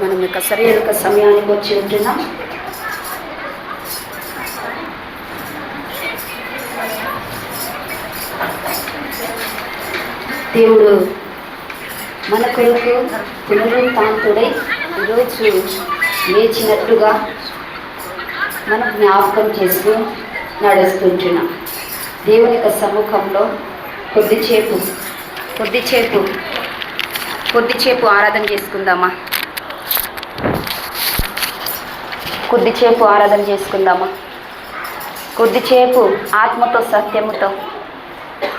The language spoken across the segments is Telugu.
మనం యొక్క సరైన సమయానికి వచ్చి ఉంటున్నాం. దేవుడు మన కొరకు పునరుత్థానుడై ఈరోజు లేచినట్టుగా మనం జ్ఞాపకం చేస్తూ నడుస్తుంటున్నాం. దేవుని యొక్క సముఖంలో కొద్దిసేపు ఆరాధన చేసుకుందామా? కొద్దిసేపు ఆత్మతో సత్యముతో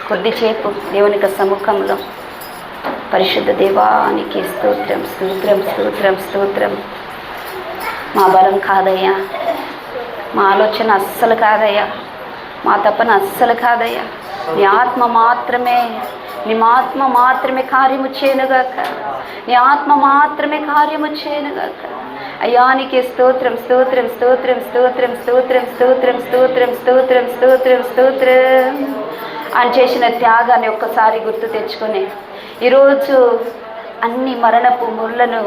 కొద్దిసేపు దేవుని యొక్క సముఖంలో పరిశుద్ధ దేవానికి స్తోత్రం స్తోత్రం స్తోత్రం స్తోత్రం. మా బలం కాదయ్యా, మా ఆలోచన అస్సలు కాదయ్యా, మా తపన అస్సలు కాదయ్యా. నీ ఆత్మ మాత్రమే కార్యము చేయనుగాక, నీ ఆత్మ మాత్రమే కార్యము చేయనుగాక. అయ్యానికి స్తోత్రం స్తోత్రం స్తోత్రం స్తోత్రం స్తోత్రం స్తోత్రం స్తోత్రం స్తోత్రం స్తోత్రం స్తోత్రం. ఆయన చేసిన త్యాగాన్ని ఒక్కసారి గుర్తు తెచ్చుకొని ఈరోజు అన్ని మరణపు ముళ్ళను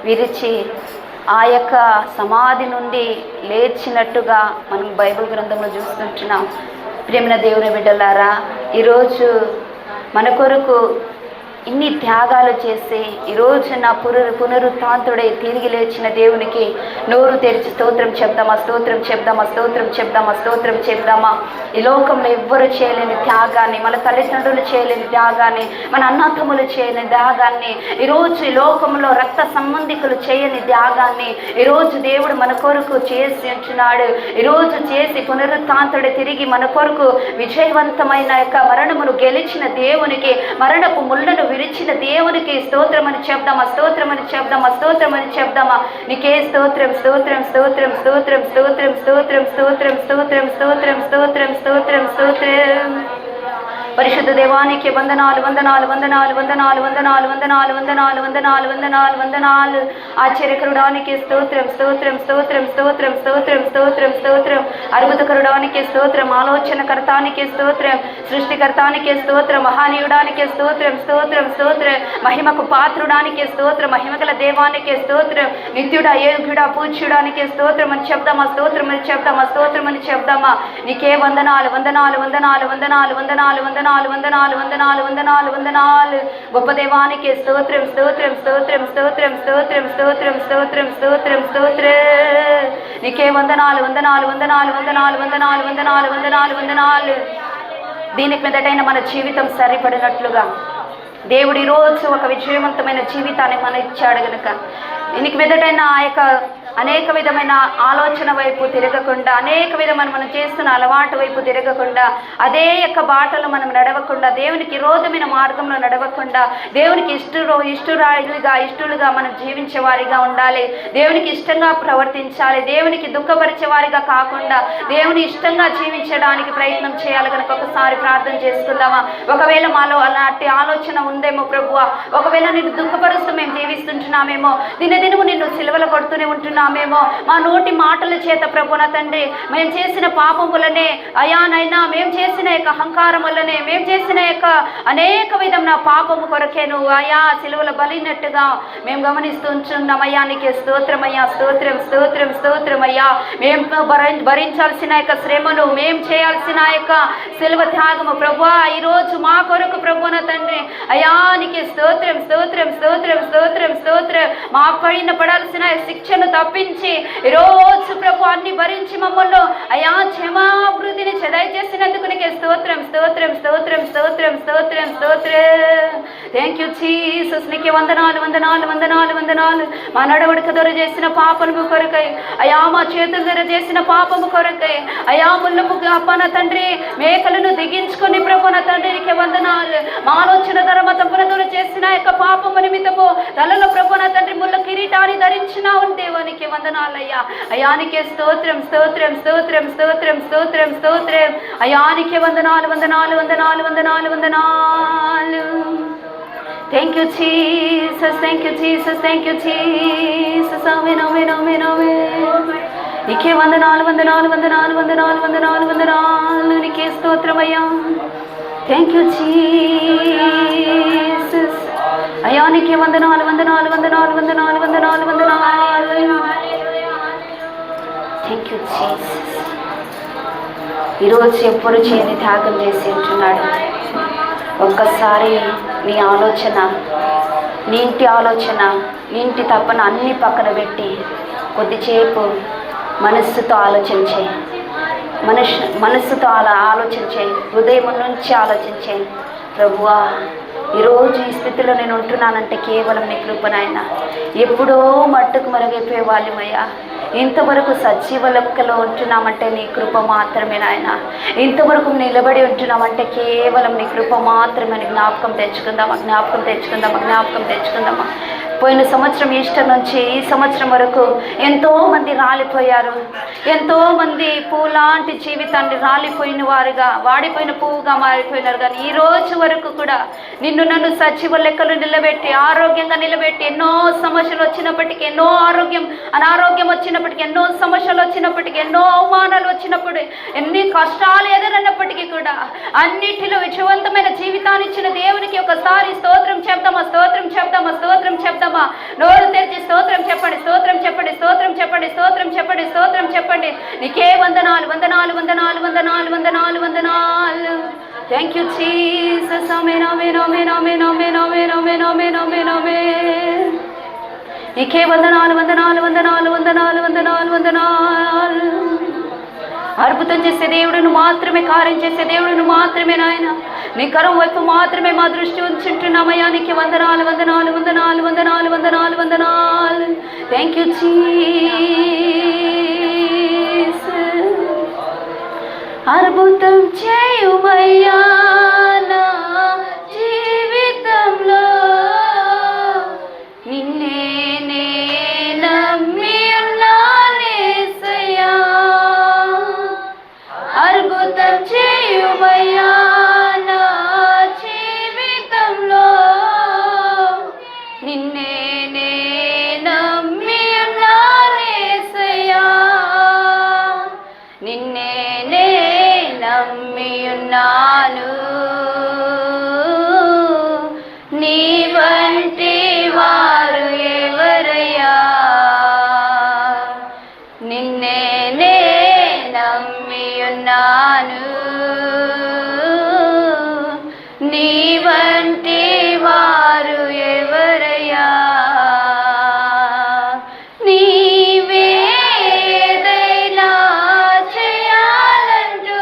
విరిచి ఆ యొక్క సమాధి నుండి లేచినట్టుగా మనం బైబిల్ గ్రంథంలో చూస్తుంటున్నాం. ప్రేమ దేవుని బిడ్డలారా, ఈరోజు మన కొరకు ఇన్ని త్యాగాలు చేసి ఈరోజు నా పునరుత్థానుడై తిరిగి లేచిన దేవునికి నోరు తెరిచి స్తోత్రం చెప్దామా, స్తోత్రం చెప్దామా, స్తోత్రం చెప్దామా, స్తోత్రం చెప్దామా. ఈ లోకంలో ఎవ్వరు చేయలేని త్యాగాన్ని, మన తల్లిదండ్రులు చేయలేని త్యాగాన్ని, మన అన్నతమ్ములు చేయని త్యాగాన్ని, ఈరోజు ఈ లోకంలో రక్త సంబంధికులు చేయని త్యాగాన్ని ఈరోజు దేవుడు మన కొరకు చేసి ఉంటున్నాడు. ఈరోజు చేసి పునరుత్థానుడై తిరిగి మన కొరకు విజయవంతమైన యొక్క మరణమును గెలిచిన దేవునికి, మరణపు ముళ్ళను విరిచిన దేవునికి స్తోత్రమని చెప్దామా, స్తోత్రమని చెప్దామా, స్తోత్రమని చెప్దామా. నీకే స్తోత్రం స్తోత్రం స్తోత్రం స్తోత్రం స్తోత్రం స్తోత్రం స్తోత్రం స్తోత్రం స్తోత్రం స్తోత్రం స్తోత్రం స్తోత్రం. పరిశుద్ధ దేవానికి వందనాలు వందనాలు వందనాలు వందనాలు వందనాలు వందనాలు వందనాలు వందనాలు వందనాలు వందనాలు. ఆశ్చర్యకరుడానికి స్తోత్రం స్తోత్రం స్తోత్రం స్తోత్రం స్తోత్రం స్తోత్రం స్తోత్రం. అద్భుతకరుడానికి స్తోత్రం, ఆలోచనకర్తానికి స్తోత్రం, సృష్టికర్తానికి స్తోత్రం, మహానీయుడానికి స్తోత్రం స్తోత్రం స్తోత్రం. మహిమకు పాత్రుడానికి స్తోత్రం, మహిమగల దేవానికి స్తోత్రం, నిత్యుడా యోగ్యుడా పూజ్యుడానికి స్తోత్రం అని చెప్దామా, స్తోత్రం అని చెప్దామా, స్తోత్రం అని చెప్దామా. నీకే వందనాలు వందనాలు వందనాలు వందనాలు వందనాలు వందనాలు వందనాలు వందనాలు వందనాలు వందనాలు. గొప్ప దేవానికి స్తోత్రం స్తోత్రం స్తోత్రం స్తోత్రం స్తోత్రం స్తోత్రం స్తోత్రం స్తోత్రం స్తోత్రం. నీకే వందనాలు వందనాలు వందనాలు వందనాలు వందనాలు వందనాలు వందనాలు వందనాలు. దీనికి మీదటైన మన జీవితం సరిపడినట్లుగా దేవుడు ఈరోజు ఒక విజయవంతమైన జీవితాన్ని మన ఇచ్చాడు గనుక దీనికి మీదటైన ఆ యొక్క అనేక విధమైన ఆలోచన వైపు తిరగకుండా, అనేక విధమైన మనం చేస్తున్న అలవాటు వైపు తిరగకుండా, అదే యొక్క బాటలో మనం నడవకుండా, దేవునికి విరోధమైన మార్గంలో నడవకుండా, దేవునికి ఇష్టలుగా మనం జీవించే వారిగా ఉండాలి. దేవునికి ఇష్టంగా ప్రవర్తించాలి. దేవునికి దుఃఖపరిచే వారిగా కాకుండా దేవుని ఇష్టంగా జీవించడానికి ప్రయత్నం చేయాలి. కనుక ఒకసారి ప్రార్థన చేసుకుందామా? ఒకవేళ మాలో అలాంటి ఆలోచన ఉందేమో ప్రభువా, ఒకవేళ నిన్ను దుఃఖపరుస్తూ మేము జీవిస్తుంటున్నామేమో, దినదినము నిన్ను సిలువలు కొడుతూనే ఉంటున్నామేమో, మా నోటి మాటల చేత ప్రభు నా తండ్రి మేము చేసిన పాపం వల్లనే అయానైనా, మేము చేసిన యొక్క అహంకారం వల్లనే, మేము చేసిన యొక్క అనేక విధమైన పాపము కొరకే నువ్వు అయా సిలువల బలినట్టుగా మేము గమనిస్తుంటున్నాం. అయ్యానికి స్తోత్రమయ్యా, స్తోత్రం స్తోత్రం స్తోత్రమయ్యా. మేము భరించాల్సిన యొక్క శ్రమను, మేము చేయాల్సిన యొక్క సిలువ త్యాగము ప్రభు ఈరోజు మా కొరకు ప్రభు నా తండ్రి అయానికి స్తోత్రం స్తోత్రం స్తోత్రం స్తోత్రం స్తోత్రం. మా పైన పడాల్సిన శిక్షను తప్పించి ఈరోజు ప్రభు అన్ని భరించి మమ్మల్ని అయా క్షమాభివృద్ధిని దయచేసినందుకు నీకే స్తోత్రం స్తోత్రం స్తోత్రం స్తోత్రం స్తోత్రం స్తోత్రం. Thank you Jesus. నీకే వందనాలు వందనాలు వందనాలు వందనాలు. మా నడవడిక ద్వారా చేసిన పాపము కొరకై, అయా మా చేతుల ద్వారా చేసిన పాపము కొరకై, అయా ముళ్ళము అప్పన తండ్రి మేకలను దిగించుకొని ప్రభు నా తండ్రి నీకే వందనాలు. మా ఆలోచన ద్వారా మా తప్పుల ద్వారా చేసిన యొక్క పాపము నిమిత్తము తలలో ప్రభు నా తండ్రి ముళ్ళ కిరీటాన్ని ధరించిన దేవానికి వందనాలయ్యా. అయానికే స్తోత్రం స్తోత్రం స్తోత్రం స్తోత్రం స్తోత్రం స్తోత్రం. అయానికే వందనాలు వందనాలు వందనాలు వందనాలు వందనాలు. Thank you Jesus, thank you Jesus, thank you Jesus. Amen amen amen amen. నీకే వందనాలు వందనాలు వందనాలు వందనాలు వందనాలు వందనాలు. నీకే స్తోత్రమయ్యా. Thank you Jesus. అయ్యా నీకే వందనాలు వందనాలు వందనాలు వందనాలు వందనాలు వందనాలు. Thank you Jesus. ఈరోజు ఎప్పుడు చేయని త్యాగం చేసి ఉంటున్నాడు. ఒక్కసారి నీ ఆలోచన, నీ ఇంటి ఆలోచన, నీ ఇంటి తప్పన అన్ని పక్కన పెట్టి కొద్దిసేపు మనస్సుతో ఆలోచించే, మనస్సుతో అలా ఆలోచించే, హృదయం నుంచి ఆలోచించే. ప్రభువా, ఈరోజు ఈ స్థితిలో నేను ఉంటున్నానంటే కేవలం నీ కృప నాయన. ఎప్పుడో మట్టుకు మరుగైపోయే వాళ్ళమయ్యా, ఇంతవరకు సజీవ లెక్కలో ఉంటున్నామంటే నీ కృప మాత్రమే నాయన. ఇంతవరకు నిలబడి ఉంటున్నామంటే కేవలం నీ కృప మాత్రమే. జ్ఞాపకం తెచ్చుకుందామా, జ్ఞాపకం తెచ్చుకుందామా, జ్ఞాపకం తెచ్చుకుందామా. పోయిన సంవత్సరం ఈస్టర్ నుంచి ఈ సంవత్సరం వరకు ఎంతోమంది రాలిపోయారు. ఎంతోమంది పూలాంటి జీవితాన్ని రాలిపోయిన వారుగా, వాడిపోయిన పువ్వుగా మారిపోయినారు. కానీ ఈ రోజు వరకు కూడా నిన్ను నన్ను సజీవ లెక్కలు నిలబెట్టి, ఆరోగ్యంగా నిలబెట్టి, ఎన్నో సమస్యలు వచ్చినప్పటికీ, ఎన్నో అనారోగ్యం వచ్చినప్పటికీ, ఎన్నో సమస్యలు వచ్చినప్పటికీ, ఎన్నో అవమానాలు వచ్చినప్పుడు, ఎన్ని కష్టాలు ఎదురైనప్పటికీ కూడా అన్నిటిలో విజయవంతమైన జీవితాన్ని ఇచ్చిన దేవునికి ఒకసారి స్తోత్రం చెప్దామా, స్తోత్రం చెప్దామా, స్తోత్రం చెప్దామా. నోరు తెరిచి స్తోత్రం చెప్పండి, స్తోత్రం చెప్పండి, స్తోత్రం చెప్పండి, స్తోత్రం చెప్పండి, స్తోత్రం చెప్పండి. నీకే వందనాలు వందనాలు వందనాలు వందనాలు వందనాలు వందనాలు. Thank you Jesus. Amen amen amen amen amen amen amen amen amen amen. నీకే వందనాలు వందనాలు వందనాలు వందనాలు వందనాలు వందనాలు. అద్భుతం చేసే దేవుడును మాత్రమే, కార్యం చేసే దేవుడును మాత్రమే నాయన. నీ కరం వైపు మాత్రమే మా దృష్టి ఉంచుంటున్నామయ్యా. నీకు వందనాలు వందనాలు వందనాలు వందనాలు వందనాలు వందనాలు. Thank you Jesus. అద్భుతం చేయుమయ్యా నా జీవితంలో, నిన్నే నే నమ్మి ఉన్నానేసయ్యా. అద్భుతం చేయుమయ్యా నా జీవితంలో, నిన్నే నే నమ్మి ఉన్నానేసయ్యా. నిన్నే నే నమ్మి ఉన్నాను. నీ వంటి వారు ఎవరయ్యా. నిన్నే నే నమ్మి ఉన్నాను. నీ వంటి వారు ఎవరయ్యా. నీవే ఏదైనా చేయాలంటూ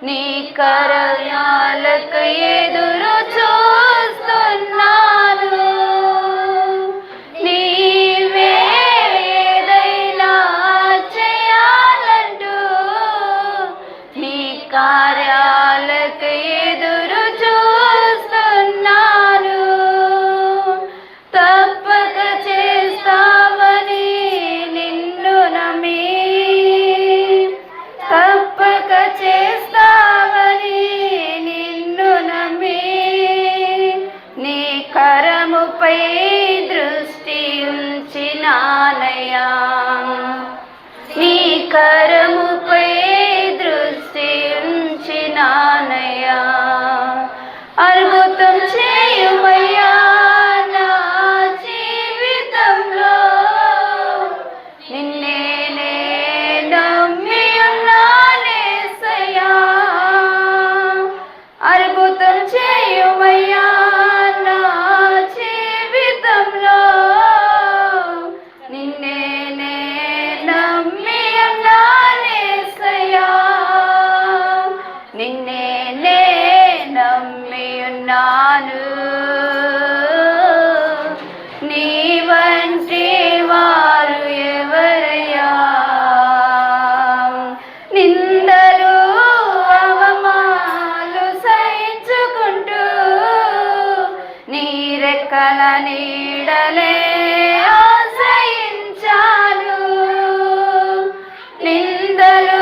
నీ కరయాలకు ఎదురు చూస్తున్నాను. నీవే ఏదైనా చేయాలంటూ నీ కార్యాలకు ఎదురు చూస్తున్నాను. తప్పక చేస్తావని నిన్ను నమ్మి, తప్పక చేస్తావని నిన్ను నమ్మి, నీ కరముపై దృష్టి ఉంచినానయ్యా. నీ కరముపై దృష్టి ఉంచినానయ్యా. అద్భుతం చేయుమయ్యా నా జీవితంలో, నిన్నే నే నమ్మి ఉన్నానేసయ్యా. అద్భుతం చేయుమయ్యా నా జీవితంలో, నిన్నే నే నమ్మి ఉన్నానేసయ్యా. నిన్నే నే నమ్మి ఉన్నాను. నీ వంటి వారు ఎవరయ్యా. నిందలు అవమానాలు సహించుకుంటూ నీ రెక్కల నీడలే ఆశ్రయించాను. నిందలు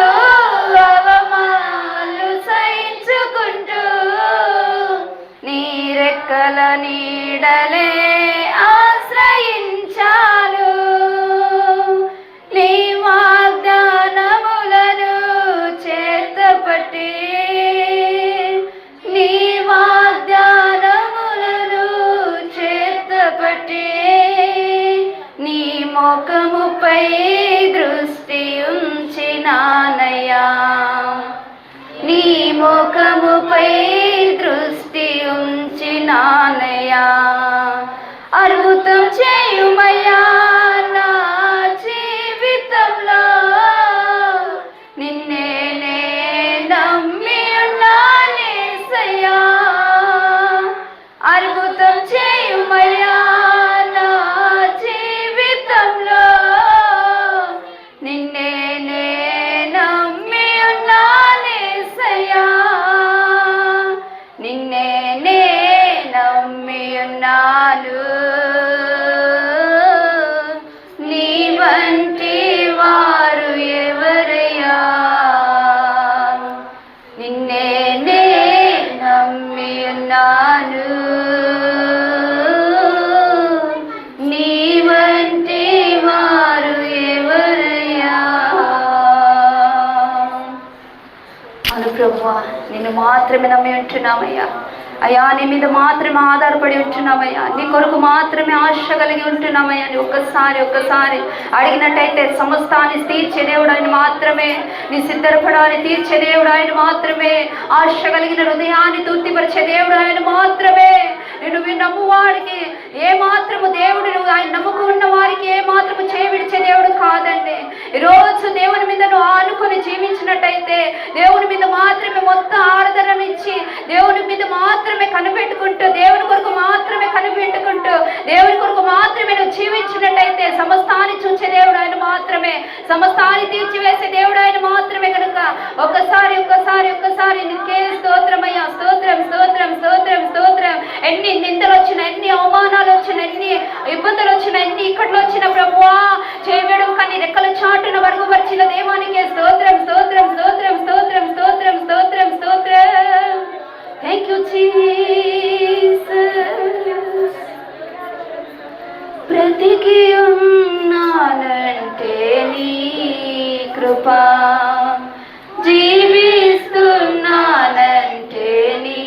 అవమానాలు సహించుకుంటూ నీ రెక్కల నీడలే ఆశ్రయించాను. నీ వాగ్దానములను చేతపట్టి, నీ వాగ్దానములను బట్టి నీ ముఖముపై దృష్టి ఉంచినానయ్యా, నీ ముఖముపై దృష్టి ఉంచినానయ్యా. అద్భుతం చేయుమయ్యా నా జీవితంలో, నిన్నే నే నమ్మి ఉన్నానేసయ్యా. అద్భుతం చేయుమయ్యా నా జీవితంలో, నిన్నే నే నమ్మి ఉన్నానేసయ్యా, నిన్నే నే నమ్మి ఉన్నాను. నీ వంటి వారు ఎవరయ్యా, నిన్నే నే నమ్మి ఉన్నాను. నీ వంటి వారు ఎవరయ్యా. అను ప్రభువా, నిన్ను మాత్రమే నమ్మి ఉంటున్నామయ్యా. అయ్యా, నీ మీద మాత్రమే ఆధారపడి ఉంటున్నామయ్యా, నీ కొరకు మాత్రమే ఆశ కలిగి ఉంటున్నామయ్యా. నీ ఒక్కసారి అడిగినట్టయితే సమస్తాన్ని తీర్చే దేవుడు ఆయన మాత్రమే, నీ సిద్ధపడాన్ని తీర్చే దేవుడు ఆయన మాత్రమే, ఆశ కలిగిన హృదయాన్ని తృప్తిపరిచే దేవుడు ఆయన మాత్రమే. నువ్వు నమ్మువాడికి ఏ మాత్రము దేవుడు, నువ్వు ఆయన నమ్ముకున్న వారికి ఏ మాత్రము చేవిడిచే దేవుడు కాదండి. ఈరోజు దేవుని మీద నువ్వు ఆనుకొని జీవించినట్టయితే, దేవుని మీద మాత్రమే మొత్తం ఆరాధన ఇచ్చి, దేవుని మీద మాత్రమే కనిపెట్టుకుంటూ, దేవుని కొరకు మాత్రమే కనిపెట్టుకుంటూ, దేవుని కొరకు మాత్రమే నువ్వు జీవించినట్టయితే సమస్తాన్ని చూసే దేవుడు ఆయన మాత్రమే, సమస్తాన్ని తీర్చివేసే దేవుడు ఆయన మాత్రమే. కనుక ఒక్కసారి నీకే స్తోత్రమయ్యా, స్తోత్రం స్తోత్రం స్తోత్రం స్తోత్రం. ఎన్ని నిందలు వచ్చిన, ఎన్ని అవమానాలు వచ్చిన, ఎన్ని ఇబ్బందులు వచ్చిన, ఎన్ని ఇక్కట్లు వచ్చిన ప్రభువా, చేయడం కానీ రెక్కల చాటున వరుగుపరిచిన దేవానికే స్తోత్రం స్తోత్రం స్తోత్రం స్తోత్రం స్తోత్రం స్తోత్రం స్తోత్రం. Thank you Jesus. బ్రతికి ఉన్నానంటే నీ కృపా, జీవిస్తున్నానంటే నీ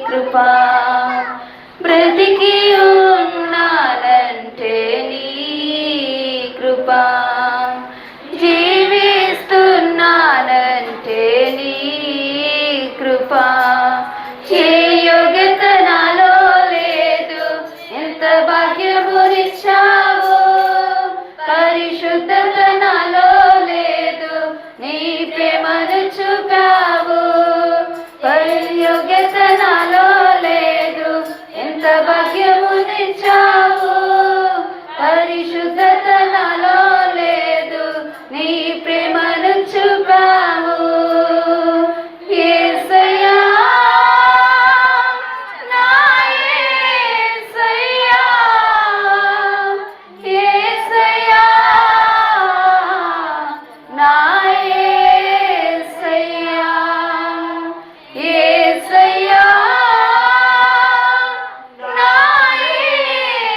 కృపా, బ్రతికి ఉన్నానంటే నీ కృపా, జీవిస్తున్నానంటే నీ కృపా. ఏ యోగ్యత నాలో లేదు, ఎంత భాగ్యమునిచ్చావు, పరిశుద్ధత నాలో లేదు, నీ ప్రేమను చూపావు. యోగ్యత నాలో లేదు, ఎంత భాగ్యమునిచ్చావు, పరిశుద్ధత నాలో లేదు, నీ ప్రేమను చూపావు. యేసయ్యా నా యేసయ్యా, యేసయ్యా నా యేసయ్యా, యేసయ్యా నా యేసయ్యా,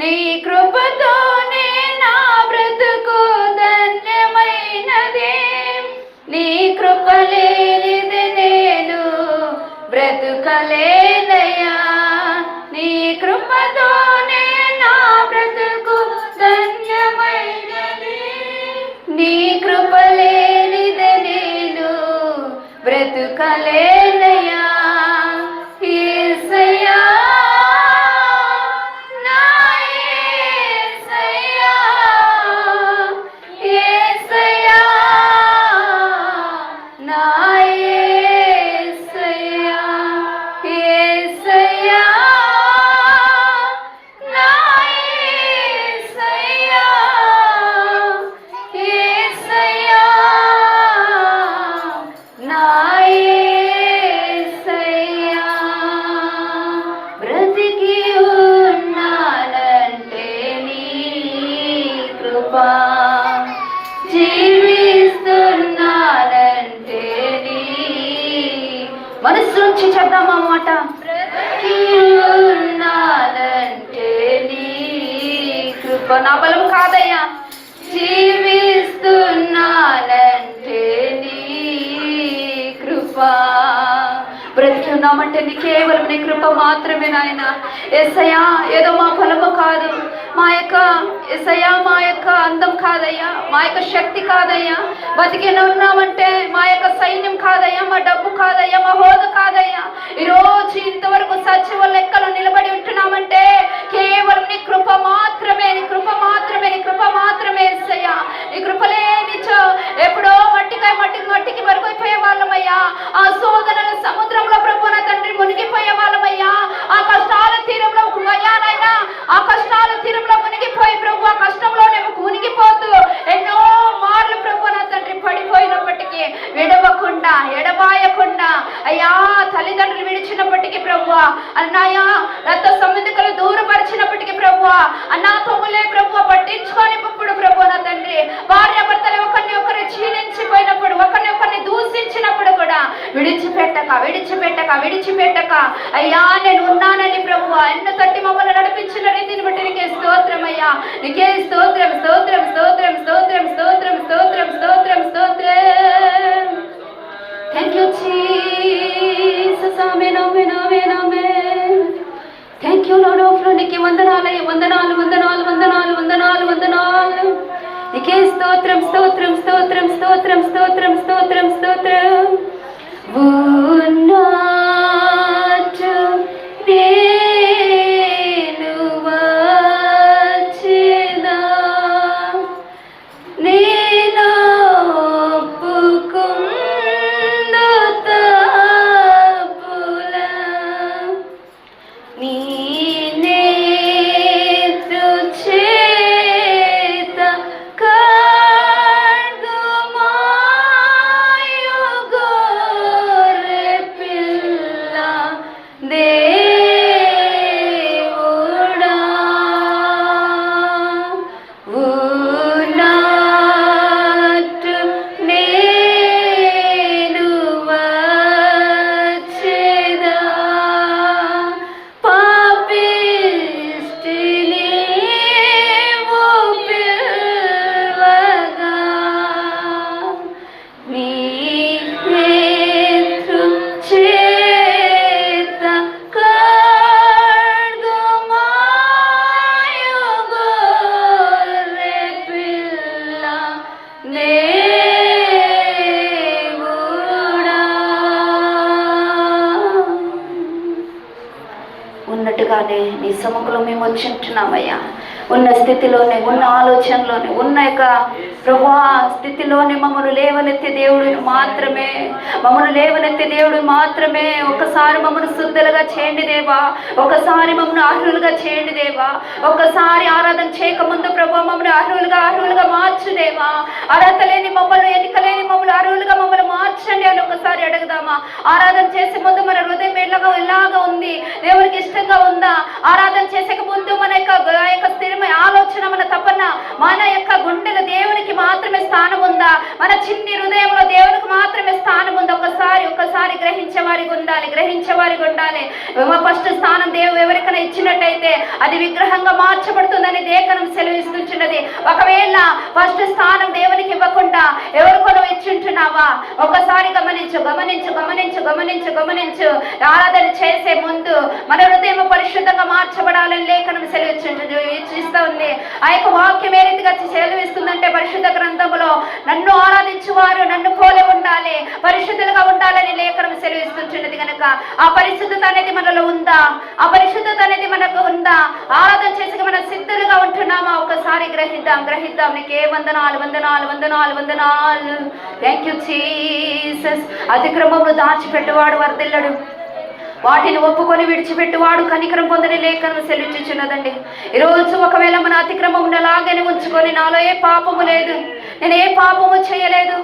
నీ కృపతోనే నా బ్రతుకు ధన్యమైనదే, నీ కృప లేనిది నేను బ్రతుకలేనయ్యా, నీ కృపతోనే నా బ్రతుకు ధన్యమైనది, నీ కృప లేనిది నేను బ్రతుకలేనయ్యా. యేసయ్యా నా యేసయ్యా, యేసయ్యా నా యేసయ్యా, యేసయ్యా నా యేసయ్యా, యేసయ్యా నా యేసయ్యా. బ్రతికి ఉన్నానంటే నీ కృపా, జీవిస్తున్నానంటే నీ, మనసు నుంచి చెప్దామా మాట, బ్రతికి ఉన్నానంటే నీ కృప, నా బలం కాదయ్యా, జీవిస్తున్నానంటే నీ కృప. బ్రతికి ఉన్నామంటే నీ కేవలం నీ కృప మాత్రమే నాయన. యేసయ్యా ఏదో మా బలము కాదు, మా యొక్క యేసయ్యా మా యొక్క అందం కాదయ్యా, మా యొక్క శక్తి కాదయ్యా, బతికి ఉన్నామంటే మా యొక్క సైన్యం కాదయ్యా, మా డబ్బు కాదయ్యా, మా హోదా కాదయ్యా. ఈరోజు ఇంతవరకు సజీవ లెక్కలో నిలబడి ఉంటున్నామంటే కేవలం నీ కృప మాత్రమే, నీ కృప మాత్రమే, నీ కృప మాత్రమే యేసయ్యా. నీ కృప లేనిచో ఎప్పుడో మట్టికి మరుగైపోయే వాళ్ళమయ్యా, ఆ శోధనల సముద్రంలో ప్రభు నా తండ్రి మునిగిపోయే వాళ్ళమయ్యా, ఆ కష్టాల తీరంలో అయ్యానైనా ఆ కష్టాల తీరంలో మునిగిపోయి ప్రభు ఆ కష్టంలోనే మునిగిపోతూ ఎన్నో మార్లు ప్రభు నా తండ్రి పడిపోయినప్పటికీ విడవకుండా ఎడబాయకుండా అయ్యా, తల్లిదండ్రులు విడిచినప్పటికీ ప్రభు అన్నాయా, రక్త సంబంధికులు దూరపరిచినప్పటికీ ప్రభు అన్నా తమ్ములే ప్రభు పట్టించుకొని ఇప్పుడు ప్రభు నా తండ్రి భార్యాభర్తలు ఒకరిని ఒకరు క్షీణించిపోయినప్పుడు, ఒకరిని ఒకరిని దూషించినప్పుడు కూడా విడిచిపెట్టక అయ్యా నేను ఉన్నానని ప్రభు ఎన్న తట్టి మమ్మల్ని నడిపించిన రీతిని బట్టి నీకే స్తోత్రం అయ్యా, నీకే స్తోత్రం స్తోత్రం స్తోత్రం స్తోత్రం స్తోత్రం స్తోత్రం స్తోత్రం స్తోత్రం. Thank you Jesus, amen amen amen amen. Thank you Lord of lords, నీకే వందనాలు వందనాలు వందనాలు వందనాలు వందనాలు వందనాలు. నీకే స్తోత్రం స్తోత్రం స్తోత్రం స్తోత్రం స్తోత్రం స్తోత్రం స్తోత్రం. ఉన్నట్టు నేను వచ్చేదా, నేను ఒప్పుకుందు తప్పుల, నీ నేత్రు చేత ఖడ్గమాయు గొర్రె పిల్ల దేవుడా, ఉన్నట్టు నేను వచ్చేదా, పాపిష్టిని పిలవగా, నీ నేత్రు చేత ఖడ్గమాయు గొర్రె పిల్ల దేవుడా. ఉన్నట్టుగానే నీ సముఖంలో మేము వచ్చింటున్నామయ్యా, ఉన్న స్థితిలోనే, ఉన్న ఆలోచనలోనే, ఉన్న యొక్క ప్రభా స్థితిలోనే మమ్మల్ని లేవనెత్తే దేవుడిని మాత్రమే, మమ్మల్ని లేవనెత్తే దేవుడు మాత్రమే. ఒకసారి మమ్మల్ని శుద్ధులుగా చేయండి దేవా, ఒకసారి మమ్మల్ని అర్హులుగా చేయండి దేవా, ఒకసారి ఆరాధన చేయకముందు ప్రభా మమ్మల్ని అర్హులుగా మార్చు దేవా. అర్హత లేని మమ్మల్ని, ఎన్నిక లేని మమ్మల్ని అర్హులుగా మమ్మల్ని మార్చండి అని ఒకసారి అడుగుదామా. ఆరాధన చేసే ముందు మన హృదయం ఎలాగా ఉంది, దేవునికి ఇష్టంగా ఉందా? ఆరాధన చేసే ముందు మన యొక్క స్థిరమైన ఆలోచన, మన తపన, మన యొక్క గుండెల దేవునికి మాత్రమే స్థానం ఉందా? మన చిన్ని హృదయంలో దేవునికి మాత్రమే స్థానం ఉందా? ఒకసారి గ్రహించే వారి వారికి ఉండాలి, గ్రహించే వారికి ఉండాలి. ఫస్ట్ స్థానం దేవుడు ఎవరికైనా ఇచ్చినట్టయితే అది విగ్రహంగా మార్చబడుతుందని లేఖనం సెలవిస్తున్నది. ఒకవేళ ఫస్ట్ స్థానం దేవునికి ఇవ్వకుండా ఎవరికొనో ఇచ్చుంటున్నావా? ఒకసారి గమనించు గమనించు గమనించు గమనించు గమనించు. ఆరాధన చేసే ముందు మన హృదయం పరిశుద్ధంగా మార్చబడాలని లేఖనం సెలవిస్తూ ఉంది. ఆ యొక్క వాక్యం ఏ రీతిగా సెలవిస్తుందంటే, పరిశుద్ధ గ్రంథంలో నన్ను ఆరాధించువారు నన్ను పోలి ఉండాలి, పరిశుద్ధులుగా ఉండాలని లేఖనం సెలవిస్తున్నది. కనుక ఆ పరిశుద్ధత అనేది మనలో ఉందా? ఆ పరిశుద్ధత అనేది మనకు ఉందా? ఆరాధన చేసి మనం సిద్ధులుగా ఉంటున్నామా? ఒకసారి గ్రహిద్దాం గ్రహిద్దాం. నీకే వందనాలు వందనాలు వందనాలు వందనాలు. Thank you Jesus. అతిక్రమములు దాచిపెట్టువాడు వర్ధిల్లడు, వాటిని ఒప్పుకొని విడిచిపెట్టువాడు కనికరం పొందని లేఖనం సెలవిచ్చుచున్నదండి. ఈరోజు ఒకవేళ మన అతిక్రమం అలాగని ఉంచుకొని, నాలో ఏ పాపము లేదు, నేను ఏ పాపము చేయలేదు,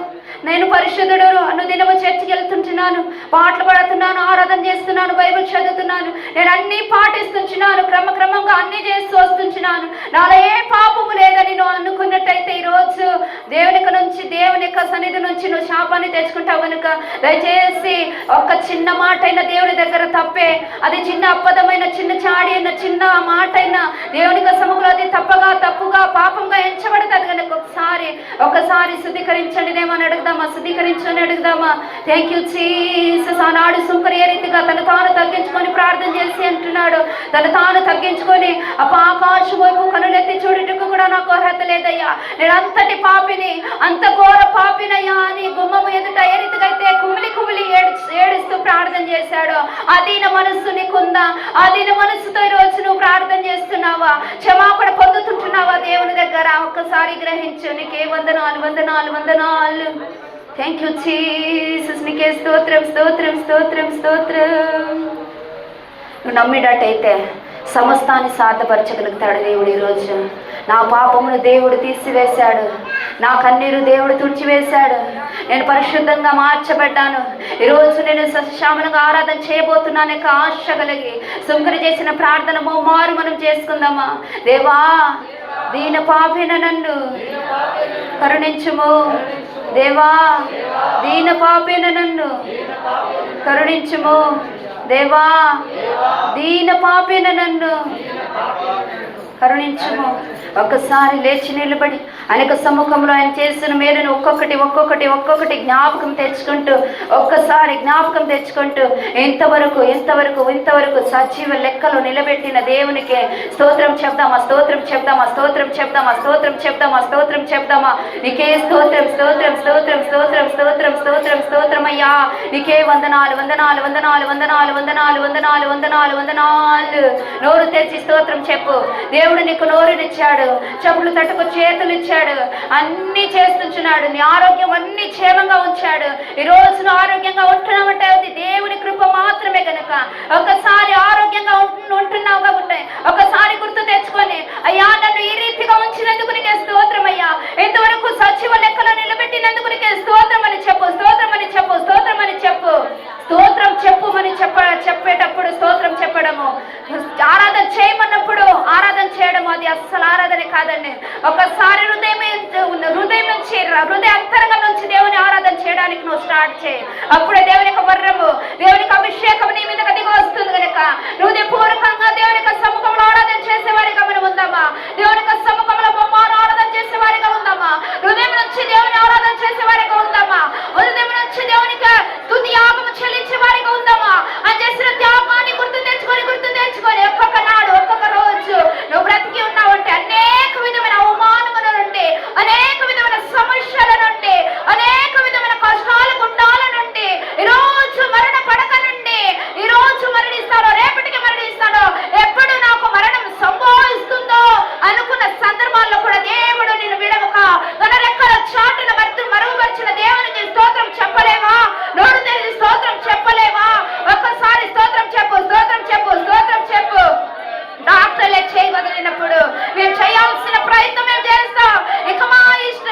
నేను పరిశుద్ధుడు, అనుదినము చర్చికి వెళ్తుంటున్నాను, పాటలు పాడుతున్నాను, ఆరాధన చేస్తున్నాను, బైబిల్ చదువుతున్నాను, నేను అన్నీ పాటిస్తున్నాను, క్రమక్రమంగా అన్నీ చేస్తూ వస్తున్నాను, నాలో ఏ పాపము లేదని నువ్వు అనుకున్నట్టయితే ఈరోజు దేవుని యొక్క సన్నిధి నుంచి నువ్వు శాపాన్ని తెచ్చుకుంటావు. కనుక దయచేసి ఒక చిన్న మాట అయినా దేవుని దగ్గర తప్పే, అది చిన్న అబద్ధమైన చిన్న చాడి అయిన చిన్న మాట అయినా దేవుని సముఖంలో అది తప్పుగా పాపంగా ఎంచబడుతుంది. కనుక ఒకసారి శుద్ధీకరించండి దేమని అడుగుదామా? శుద్ధీకరించని అడుగుదామా? Thank you Jesus. ఆనాడు సుంకరు ఏ రీతిగా తను తాను తగ్గించుకొని ప్రార్థన చేసి అంటున్నాడు, తను తాను తగ్గించుకొని ఆకాశం వైపు కనులెత్తి చూడటకు కూడా నాకు అర్హత లేదయ్యా, నేను అంతటి పాపిని, అంత ఘోర పాపినయ్యా అని గుమ్మము ఎదుట ఏ రీతిగా అయితే కుమిలి ఏడుస్తూ ప్రార్థన చేశాడు. అదీన మనస్సు నీకుందా? అదీన మనస్సుతో ఈరోజు నువ్వు ప్రార్థన చేస్తున్నావా? క్షమాపణ పొందుతుంటున్నావా దేవుని దగ్గర? ఒక్కసారి గ్రహించు. నీకే వందనాలు వందనాలు వందనాలు. Thank you Jesus. నీకే స్తోత్రం స్తోత్రం స్తోత్రం స్తోత్రం. నువ్వు నమ్మినట్టయితే సమస్తాన్ని సాధ్యపరచగలుగుతాడు దేవుడు. ఈరోజు నా పాపమును దేవుడు తీసివేశాడు, నా కన్నీరు దేవుడు తుడిచివేశాడు, నేను పరిశుద్ధంగా మార్చబడ్డాను. ఈరోజు నేను సశ్యామలంగా ఆరాధన చేయబోతున్నాను ఆశ కలిగి సుంకరి చేసిన ప్రార్థన మారు మనం చేసుకుందామా? దేవా, దీన పాపిన నన్ను కరుణించుము. దేవా, దీన పాపిన నన్ను కరుణించుము. దేవా, దీన పాపిన నన్ను కరుణించుము. ఒక్కసారి లేచి నిలబడి అనేక సముఖంలో ఆయన చేసిన మేలును ఒక్కొక్కటి జ్ఞాపకం తెచ్చుకుంటూ, ఒక్కసారి జ్ఞాపకం తెచ్చుకుంటూ ఇంతవరకు సజీవ లెక్కలో నిలబెట్టిన దేవునికి స్తోత్రం చెప్దామా? స్తోత్రం చెప్దామా? స్తోత్రం చెప్దామా? స్తోత్రం చెప్దామా? స్తోత్రం చెప్దామా? నీకే స్తోత్రం స్తోత్రం స్తోత్రం స్తోత్రం స్తోత్రం స్తోత్రం స్తోత్రం అయ్యా. నీకే వందనాలు వందనాలు వందనాలు వందనాలు వందనాలు వందనాలు వందనాలు వందనాలు. నోరు తెరిచి స్తోత్రం చెప్పు. దేవుడు నీకు నోరునిచ్చాడు, చెప్పులు తట్టుకు చేతులు ఇచ్చాడు, అన్ని చేస్తున్నాడు, నీ ఆరోగ్యం అన్ని క్షేమంగా ఉంచాడు. ఈ రోజు నువ్వు ఆరోగ్యంగా ఉంటున్నావంటే అది దేవుని కృప మాత్రమే. కనుక ఒకసారి ఆరోగ్యంగా ఉంటున్నావు కాబట్టి ఒకసారి గుర్తు తెచ్చుకొని, అయ్యా నన్ను ఈ రీతిగా ఉంచినందుకు నీకే స్తోత్రం అయ్యా, ఇంతవరకు సజీవ లెక్కలో నిలబెట్టినందుకు నీకే స్తోత్రం అని చెప్పు. స్తోత్రం అని చెప్పు. స్తోత్రం అని చెప్పు. స్తోత్రం చెప్పుమని చెప్పేటప్పుడు స్తోత్రం చెప్పడము, ఆరాధన చేయమన్నప్పుడు ఆరాధన చేయడం అది అస్సలు ఆరాధనే కాదండి. ఒకసారి హృదయం నుంచి హృదయ అంతరంగం నుంచి దేవుని ఆరాధన చేయడానికి నువ్వు స్టార్ట్ చేయి. అప్పుడే దేవుని యొక్క వర్రము, దేవునికి అభిషేకం నీ మీద దిగి వస్తుంది. కనుక నువ్వు పూర్వకంగా దేవుని యొక్క సముఖంలో ఆరాధన చేసేవారిగా మనం ఉందామా? దేవుని యొక్క సముఖంలో బొమ్మను ఆరాధన చేసేవారిగా ఉందామా? హృదయం నుంచి దేవుని ఆరాధన చేసేవారిగా ఉందామా? హృదయం నుంచి దేవునికి స్తుతి యాగము చెల్లించే వారిగా ఉందామా? అని చేసిన త్యాగాన్ని గుర్తు తెచ్చుకొని ఒక్కొక్క నాడు ఒక్కొక్క రోజు నువ్వు బ్రతికి ఉన్నావంటే అనేక విధమైన అవమానముల నుండి, అనేక విధమైన సమస్యల నుండి, అనేక విధమైన కష్టాల గుండాల నుండి, ఈరోజు మరణ పడక నుండి, ఈరోజు మరణిస్తాడో రేపటికి మరణిస్తాడో, ఎప్పుడు నాకు మరణం సంభవిస్తుందో అనుకున్న సందర్భాల్లో కూడా దేవుడు నిన్ను విడవక తన రెక్కల చాటున మరుగుపరిచిన దేవునికి స్తోత్రం చెప్పలేవా? నోరు తెరిచి స్తోత్రం చెప్పలేవా? ఒక్కసారి స్తోత్రం చెప్పు. స్తోత్రం చెప్పు. స్తోత్రం చెప్పు. డాక్టర్లే చేయి వదిలినప్పుడు మేము చేయాల్సిన ప్రయత్నం మేము చేస్తాం, ఇక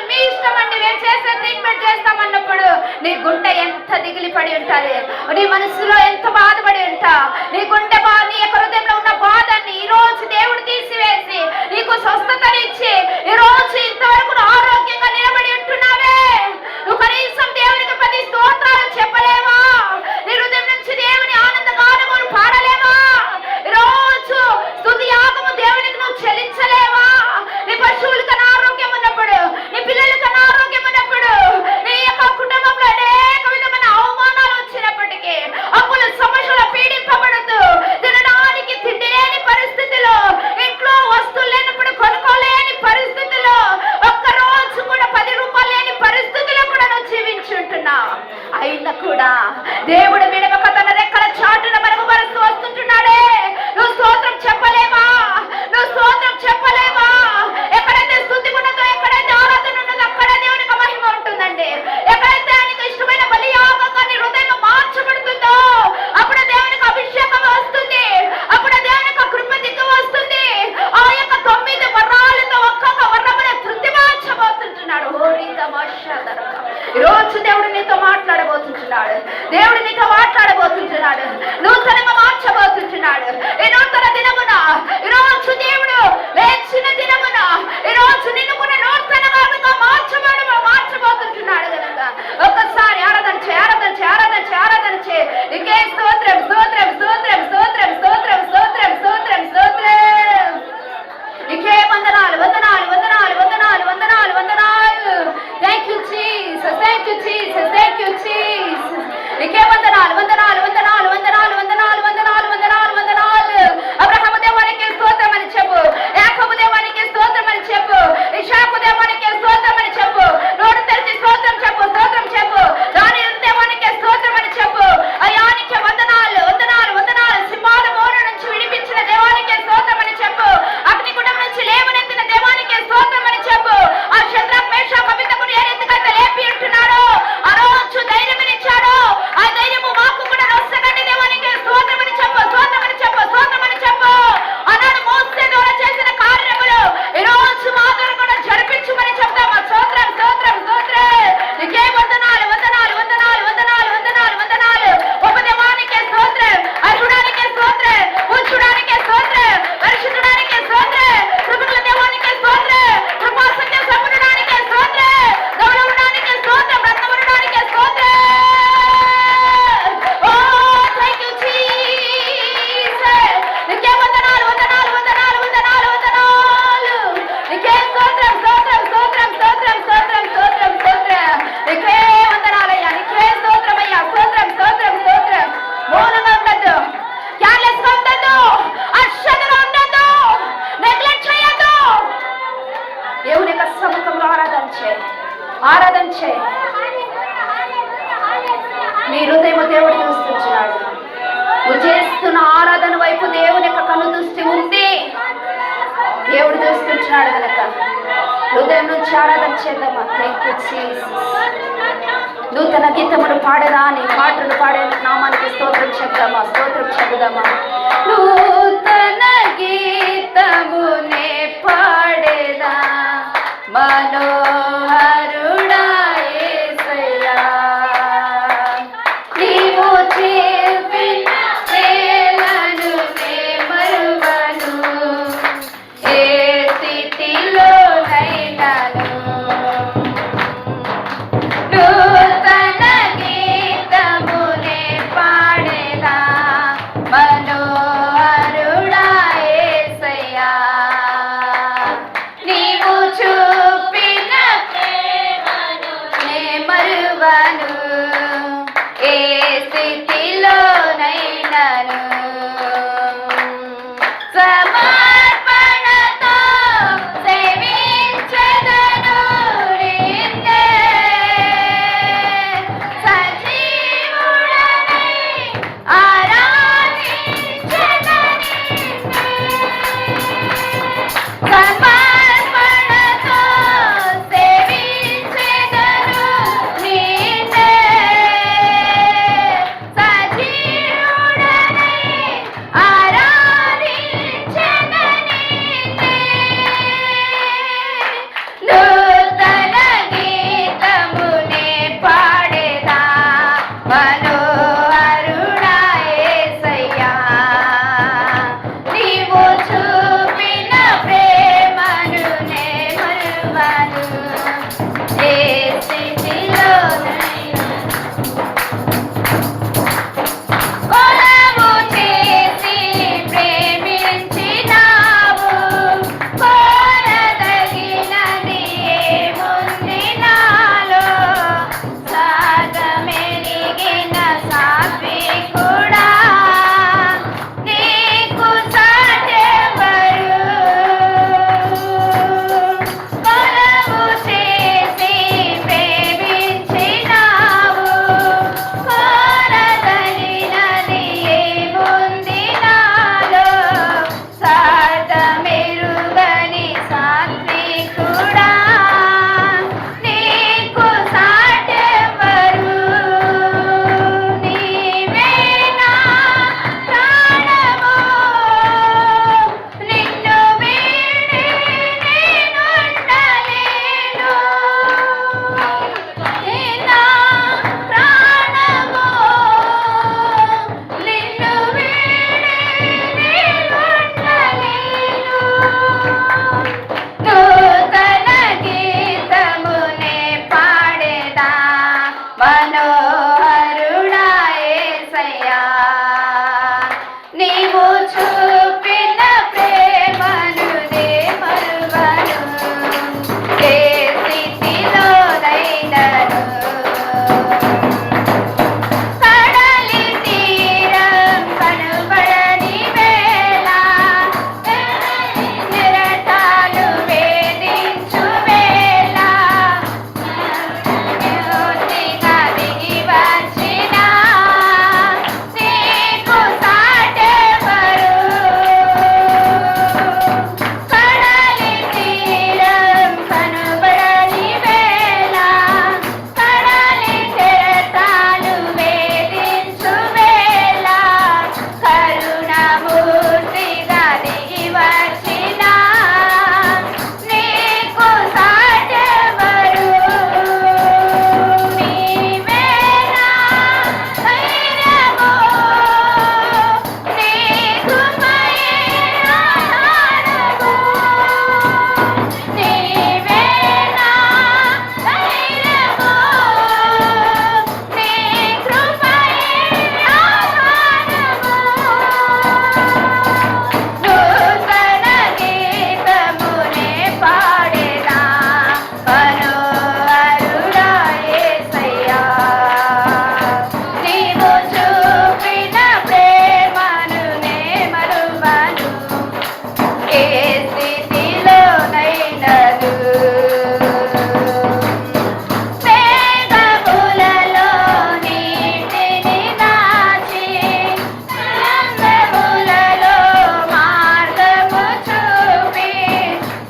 మీ ఇష్టం అండి, మేము చేసే ట్రీట్మెంట్ చేస్తామన్నప్పుడు నీ గుండె ఎంత దిగిలి పడి ఉంటుంది, నీ మనసులో ఎంత బాధపడి ఉంటా, నీ గుండె నీ యొక్క హృదయంలో ఉన్న బాధని ఈ రోజు దేవుడు తీసివేసి నీకు స్వస్థతనిచ్చి ఈ రోజు ఇంతవరకు ఆరోగ్యంగా నిలబడి ఉంటున్నావే. నువ్వు కనీసం దేవునికి 10 స్తోత్రాలు చెప్పలేవా? నీ హృదయం నుంచి వందనాలు వందనాలు వందనాలు వందనాలు వందనాలు వందనాలు. Thank you Jesus, thank you Jesus, thank you Jesus. నీకే వందనాలు వందనాలు వందనాలు వందనాలు వందనాలు వందనాలు వందనాలు వందనాలు. అబ్రహాము దేవానికి స్తోత్రం అని చెప్పు, యాకోబు దేవానికి స్తోత్రం అని చెప్పు, ఇషాకు దేవానికి స్తోత్రం అని చెప్పు, నోరు తెరిచి స్తోత్రం చెప్పు, స్తోత్రం చెప్పు. దానియేలు దేవానికి స్తోత్రం అని చెప్పు. అయానికి వందనాలు వందనాలు వందనాలు. సింహాల బోర నుంచి విడిపించిన దేవానికి స్తోత్రం అని చెప్పు. అగ్నిగుండం నుంచి లేవనెత్తిన దేవానికి స్తోత్రం అని చెప్పు. ఆ శద్రక్ మేషాక్ అబేద్నెగోను ఏ రీతిగా లేపి ఉంటున్నారో, ఆ రోజు ధైర్యం ఇచ్చారో, ఆ ధైర్యము మాకు కూడా నొసగండి దేవానికి స్తోత్రం అని చెప్పు, స్తోత్రం అని చెప్పు, స్తోత్రం అని చెప్పు. ఆనాడు మోసే ద్వారా చేసిన కార్యములు ఈ రోజు మా ద్వారా కూడా జరిపించుమని చెప్తామా. స్తోత్రం స్తోత్రం స్తోత్రం. నీకే వందనాలు వందనాలు వందనాలు వందనాలు వందనాలు వందనాలు. ఉపదేవానికి స్తోత్రం, అర్హుడానికి స్తోత్రం, పూజుడానికి స్తోత్రం, పరిశుద్ధుడానికి స్తోత్రం, కృపల దేవానికి స్తోత్రం, కృపా సత్య సంపూర్ణానికి స్తోత్రం, గౌరవడానికి స్తోత్రం, రత్నవరుడానికి స్తోత్రం. ఓ థాంక్ యూ జీసస్. నీకే వందనాలు వందనాలు వందనాలు వందనాలు వందనాలు. నీకే స్తోత్రం స్తోత్రం స్తోత్రం స్తోత్రం స్తోత్రం స్తోత్రం స్తోత్రం. నీకే వందనాలయ్యా, నీకే స్తోత్రం అయ్యా, స్తోత్రం స్తోత్రం స్తోత్రం. మౌనంగా ఉండద్దు, క్యార్లెస్ గా ఉండద్దు, అశ్రద్ధగా ఉండద్దు, నెగ్లెక్ట్ చేయొద్దు. దేవుని యొక్క సముఖంలో ఆరాధన చేయి, ఆరాధన చేయి. నీ హృదయము దేవుడు చూస్తున్నాడు. నువ్వు చేస్తున్న ఆరాధన వైపు దేవుని యొక్క కను దృష్టి ఉంది. దేవుడు చూస్తున్నాడు కనుక హృదయం నుంచి ఆరాధన చేద్దామా. Thank you Jesus. నూతన గీతములు పాడేదా, నీ పాటలు పాడే నామానికి స్తోత్రం చెప్దామా, స్తోత్రం చెబుదామా. నూతన గీతమునే పాడేదా, మనోహరుడా యేసయ్యా. నీవు చేసిన మేలను నే మరువను, ఏ స్థితిలోనైనాను. నూతన గీతమునే పాడేదా, మనోహరుడా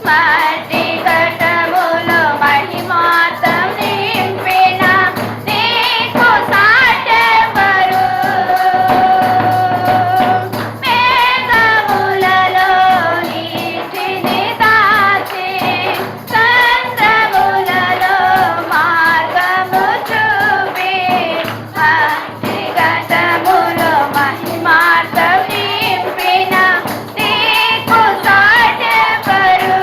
మట్టి ఘటములో మహిమాతం నింపిన నీకు సాటెవరు? మేఘములలో నీటిని దాచి చంద్రములలో మార్గము చూపి మట్టి ఘటములో మహిమాతం నింపిన నీకు సాటెవరు?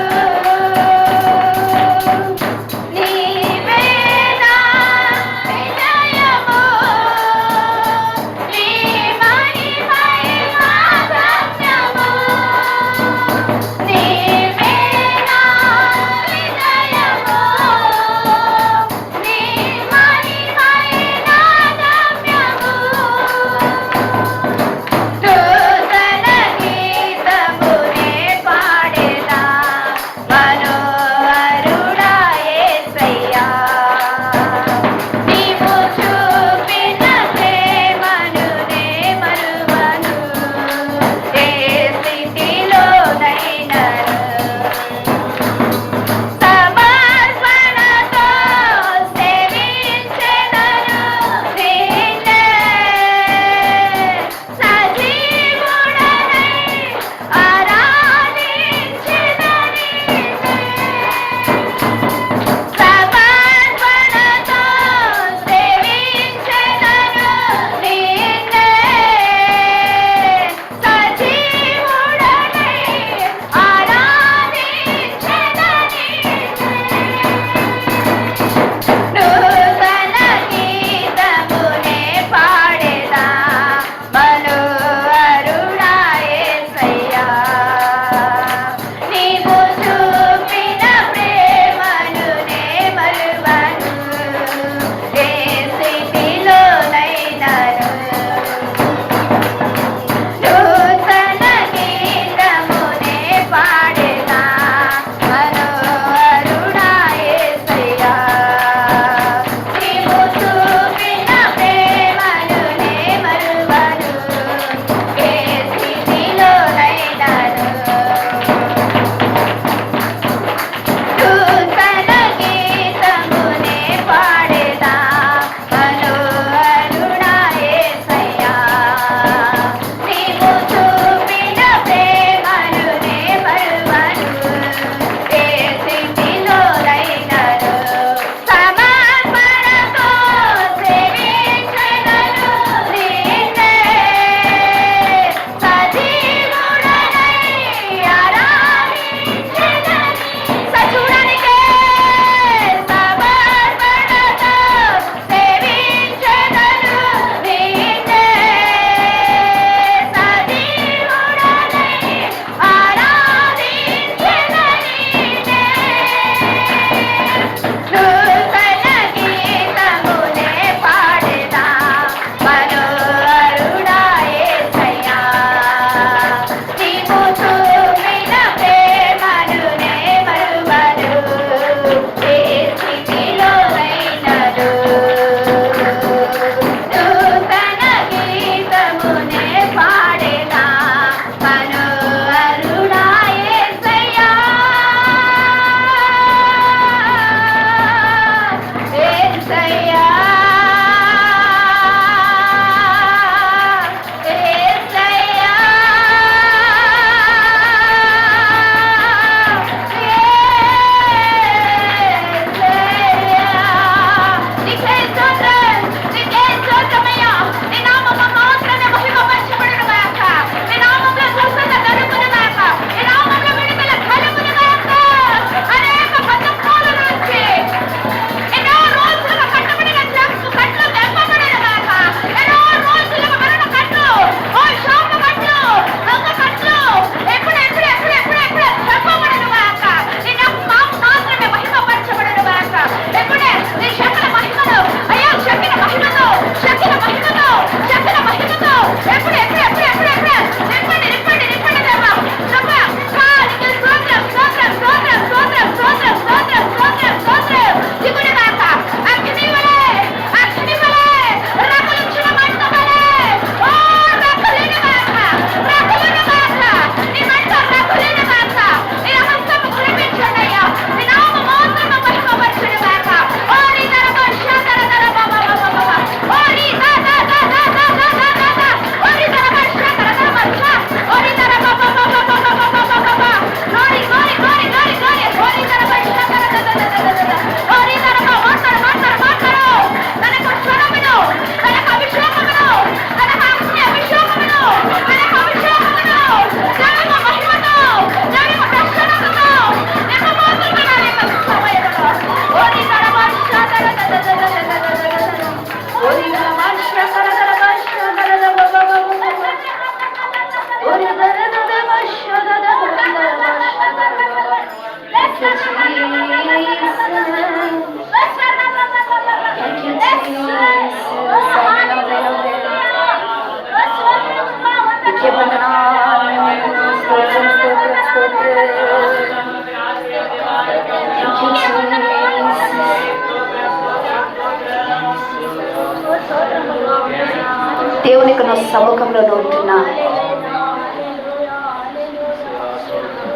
దేవునికి నా సముఖంలో ఉంటున్నా.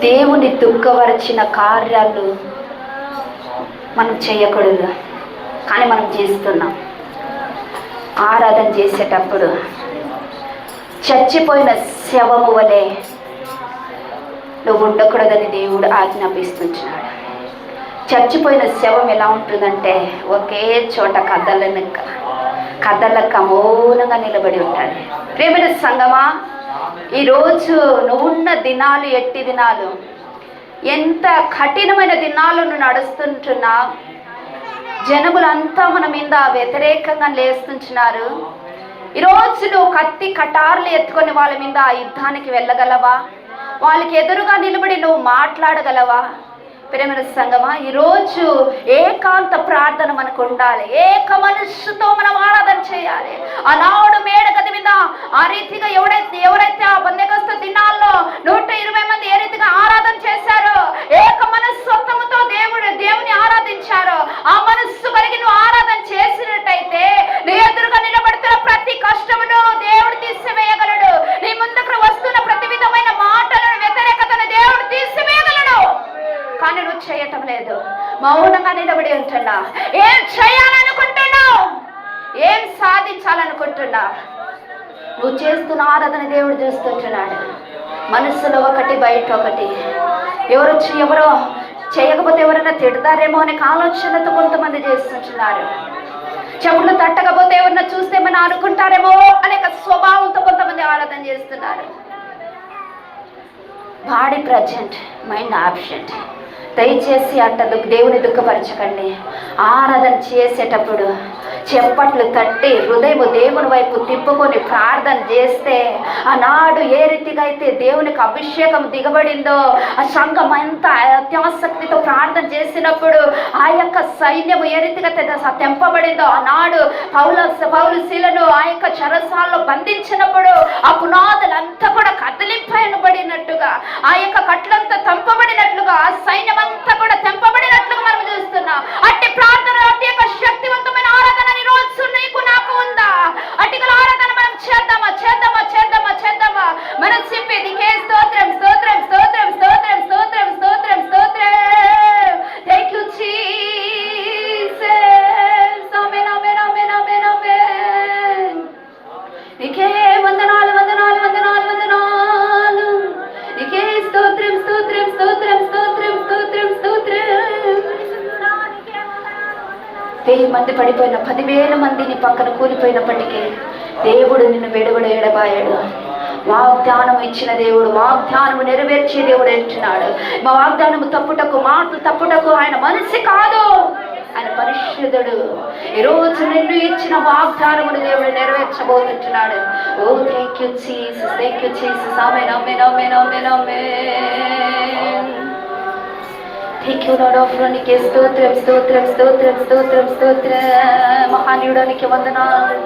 దేవుని దుఃఖపరిచిన కార్యాలు మనం చేయకూడదు, కానీ మనం చేస్తున్నాం. ఆరాధన చేసేటప్పుడు చచ్చిపోయిన శవము వలె నువ్వు ఉండకూడదని దేవుడు ఆజ్ఞాపిస్తున్నాడు. చచ్చిపోయిన శవం ఎలా ఉంటుందంటే ఒకే చోట కదలక మౌనంగా నిలబడి ఉంటాడు. ప్రేమైన సంగమా, ఈరోజు నువ్వున్న దినాలు ఎట్టి దినాలు, ఎంత కఠినమైన దినాలు నువ్వు నడుస్తుంటున్నా. జనములంతా మన మీద వ్యతిరేకంగా లేస్తుంటున్నారు. ఈరోజు నువ్వు కత్తి కటార్లు ఎత్తుకొని వాళ్ళ మీద ఆ యుద్ధానికి వెళ్ళగలవా? వాళ్ళకి ఎదురుగా నిలబడి నువ్వు మాట్లాడగలవా? ప్రేమైన సంగమా, ఈరోజు ఏకాంత ప్రార్థన మనకు ఉండాలి. ఏక మనస్సుతో మనం ఆరాధన చేయాలి. ఆనాడు మేడగది మీద ఆ రీతిగా ఎవరైతే ఆ బందెగస్తు దినాల్లో 120 మంది ఏ రీతిగా ఆరాధన చేశారో, ఏక మనస్సత్వముతో దేవుని ఆరాధించారో, ఆ మనస్సు కలిగి నువ్వు ఆరాధన చేసినట్టయితే నీ ఎదురుగా నిలబడుతున్న ప్రతి కష్టమును దేవుడు తీసివేయగలడు. నీ ముందుకు వస్తున్న ప్రతి విధమైన మాటలను, వ్యతిరేకతను దేవుడు తీసివేయగలడు. కానీ నువ్వు చేయటం లేదు, మౌనంగా నిలబడి ఉంటున్నా. ఏం చేయాలనుకుంటున్నావు? ఏం సాధించాలనుకుంటున్నా? నువ్వు చేస్తున్న ఆరాధన దేవుడు చూస్తుంటున్నాడు. మనసులో ఒకటి, బయట ఒకటి. ఎవరో చేయకపోతే ఎవరైనా తిడతారేమో అనే ఆలోచనతో కొంతమంది చేస్తుంటున్నారు. చెవులు తట్టకపోతే ఎవరన్నా చూస్తే మనం అనుకుంటారేమో అనే స్వభావంతో కొంతమంది ఆరాధన చేస్తున్నారు. Body present, mind absent. దయచేసి దేవుని దుఃఖపరచకండి. ఆరాధన చేసేటప్పుడు చెప్పట్లు తట్టి హృదయం దేవుని వైపు తిప్పుకొని ప్రార్థన చేస్తే, ఆనాడు ఏ రీతిగా అయితే దేవునికి అభిషేకం దిగబడిందో, ఆ సంఘం అంతా అత్యాసక్తితో ప్రార్థన చేసినప్పుడు ఆ యొక్క సైన్యము ఏ రీతిగా తెంపబడిందో, ఆనాడు పౌలు శీలను ఆ యొక్క చెరసాలలో బంధించినప్పుడు ఆ పునాదులంతా కూడా కదిలింపబడినట్టుగా, ఆ యొక్క కట్లంతా తంపబడినట్లుగా, ఆ సైన్యం అంతా కూడా తెంపబడినట్లుగా మనం చూస్తున్నాం. అట్టి ప్రార్థన, అట్టి యొక్క శక్తివంతమైన ఆరాధన ఈరోజు నీకు నాకు ఉందా? అట్టిగా ఆరాధన మనం చేద్దామా? మనం చెప్పేది స్తోత్రం స్తోత్రం స్తోత్రం స్తోత్రం స్తోత్రం స్తోత్రం స్తోత్రం. Thank you Jesus. Amen amen amen amen amen. నీకే వందనాలు వందనాలు వందనాలు వందనాలు. నీకే స్తోత్రం స్తోత్రం స్తోత్రం స్తోత్రం స్తోత్రం స్తోత్రం. 1000 మంది పడిపోయిన 10,000 మంది నీ పక్కన కూలిపోయినప్పటికీ దేవుడు నిన్ను ఎడబాయాడు. వాగ్దానం ఇచ్చిన దేవుడు, వాగ్దానము నెరవేర్చే దేవుడు అంటున్నాడు. మా వాగ్దానము తప్పుటకు, మాటలు తప్పుటకు ఆయన మనిషి కాదు, ఆయన పరిశుద్ధుడు. ఈరోజు నిన్ను ఇచ్చిన వాగ్దానమును దేవుడు నెరవేర్చబోతున్నాడు. Oh thank you Jesus, thank you Jesus. Amen amen amen amen amen. Thank you Lord of నీకే స్తోత్రం స్తోత్రం స్తోత్రం స్తోత్రం స్తోత్రం. మహానీయుడానికి వందనాలు.